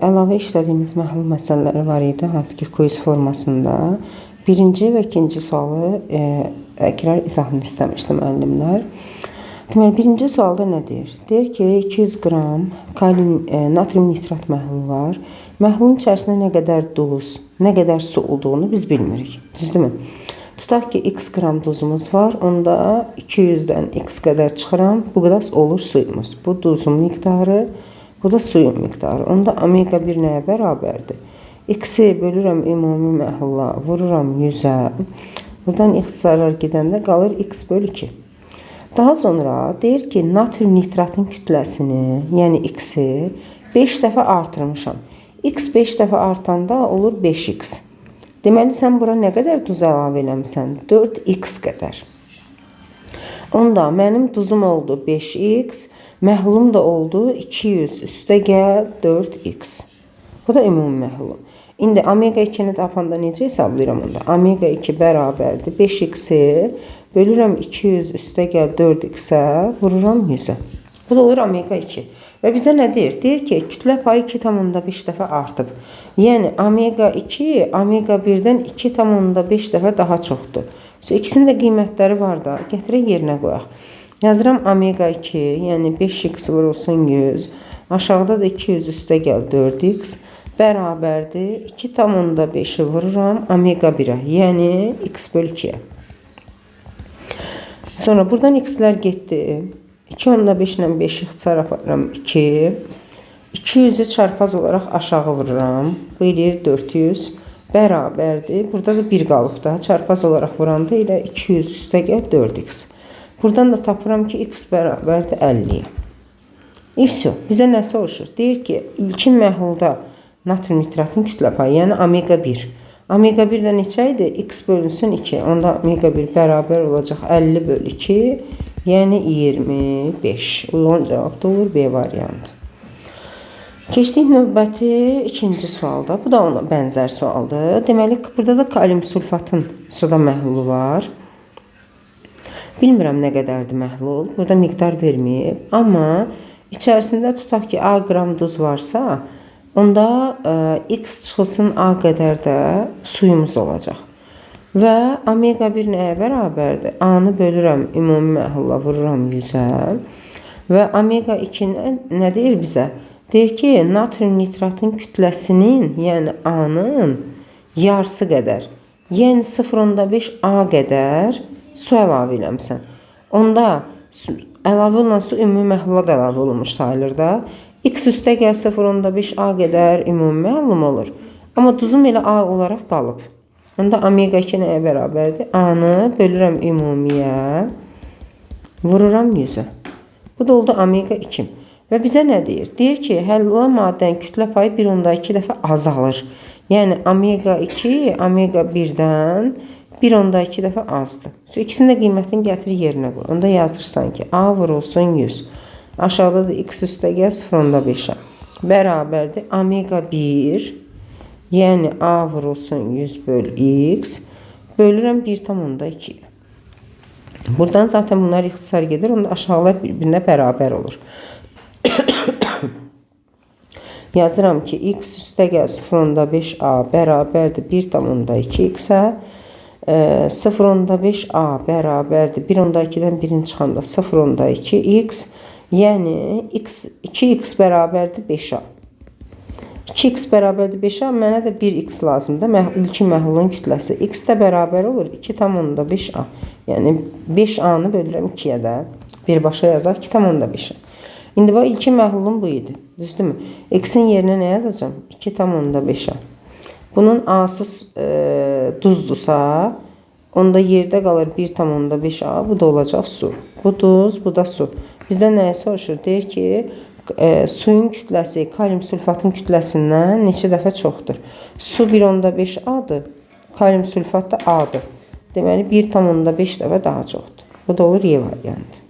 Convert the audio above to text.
Əlavə işlədiyimiz məhlul məsələləri var idi, hansı ki quiz formasında. Birinci və ikinci sualı təkrar izahını istəmişdi müəllimlər. Deməli, birinci sualda nə deyir? Deyir ki, 200 qram natrium nitrat məhlulu var. Məhlulun içərisində nə qədər duz, nə qədər su olduğunu biz bilmirik. Düzdürmü? Tutaq ki, x qram duzumuz var. Onda 200-dən x qədər çıxıram. Bu qədər olur suyumuz. Bu duzun miqdarı, bu da suyun miqdarı. Onda omega 1 nəyə bərabərdir? X-i bölürəm ümumi məhlula, vururam 100-ə. Buradan ixtisarlar gedəndə qalır x bölü 2. Daha sonra deyir ki, natrium nitratın kütləsini, yəni x-i 5 dəfə artırmışam. X 5 dəfə artanda olur 5x. Deməli, sən bura nə qədər duz əlavə eləmişsən? 4x qədər. Onda mənim duzum oldu 5x, məhlulum da oldu 200 üstə gəl 4x. Bu da ümumi məhlulum. İndi omega 2-ni tapanda necə hesablayıram onda? Omega 2 bərabərdir 5x-i bölürəm 200 üstə gəl 4x-ə, vururam 100-ə. Bu da olur omega 2. Və bizə nə deyir? Deyir ki, kütlə payı 2,5 dəfə artıb. Yəni, omega 2, omega 1-dən 2,5 dəfə daha çoxdur. İkisinin də qiymətləri var da, gətirək yerinə qoyaq. Yazıram omega 2, yəni 5x vurulsun 100. Aşağıda da 200 üstə gəl 4x. Bərabərdir 2,5-i vururam omega 1-ə, yəni x bölü 2-yə. Sonra buradan x-lər getdi. 2,5 ilə 5-i ixtisar aparıram 2. 200-ü çarpaz olaraq aşağı vururam. Bu eləyir 400. Bərabərdir. Burada da 1 qalıb da. Çarpaz olaraq vuranda ilə 200 üstə gəl 4x. Buradan da tapıram ki, x bərabərdir 50-yə. İfso, bizə nə soruşur? Deyir ki, ilkin məhlulda natrium nitratın kütlə payı, yəni omega 1. Omega 1 də neçə idi? X bölünsün 2. Onda omega 1 bərabər olacaq 50 bölü 2, yəni 25. Uyğun cavab da olur B variantı. Keçdik növbəti ikinci sualda. Bu da ona bənzər sualdır. Deməli, burada da kalium sulfatın suda məhlulu var. Bilmirəm nə qədərdir məhlul. Burada miqdar verməyib. Amma içərisində tutaq ki, A qram duz varsa, onda x çıxılsın A qədər də suyumuz olacaq. Və omega 1 nəyə bərabərdir? A-nı bölürəm ümumi məhlula, vururam 100-ə. Və omega 2 nə deyir bizə? Deyir ki, natrium nitratın kütləsinin, yəni A-nın yarısı qədər. Yəni 0,5 A qədər su əlavə eləmsən. Onda əlavə olunan su ümumi məhlula da əlavə olunmuş sayılır da. X üstə gəl 0,5 A qədər ümumi məhlum olur. Amma duzum elə A olaraq qalıb. Onda omega 2 nəyə bərabərdir? A-nı bölürəm ümumiyə, vururam 100-ə. Bu da oldu omega 2. Və bizə nə deyir? Deyir ki, həll olan maddənin kütlə payı 1,2 dəfə azalır. Yəni, omega 2, omega 1-dən 1,2 dəfə azdır. İkisinin də qiymətini gətirir yerinə qoy. Onda yazırsan ki, A vurulsun 100. Aşağıda da x üstə gəl 0,5-ə. Bərabərdir omega 1, yəni A vurulsun 100 bölü x, bölürəm 1,2. Buradan zaten bunlar ixtisar gedir, onda aşağılar bir-birinə bərabər olur. Yazıram ki, x üstə gəl 0,5 A bərabərdir 1,2x-ə. 0,5 A bərabərdir 1,2-dən 1-in çıxanda 0,2x. Yəni, 2x bərabərdir 5A. 2x bərabərdir 5A, mənə də 1x lazımdır. İlkin məhlulun kütləsi. X də bərabər olur 2,5A. Yəni, 5A-nı bölürəm 2-yə də. Birbaşa yazaq 2,5A. İndi bu ilkin məhlulun bu idi. Düzdürmü? X-in yerinə nə yazacağım? 2,5A. Bunun A-sı duzdursa, onda yerdə qalır 1,5A. Bu da olacaq su. Bu duz, bu da su. Bizdən nəyə soruşur? Deyir ki, suyun kütləsi kalium sulfatın kütləsindən neçə dəfə çoxdur? Su 1,5A-dır. Kalium sulfat da A-dır. Deməli, 1,5 dəfə daha çoxdur. Bu da olur Y variantı.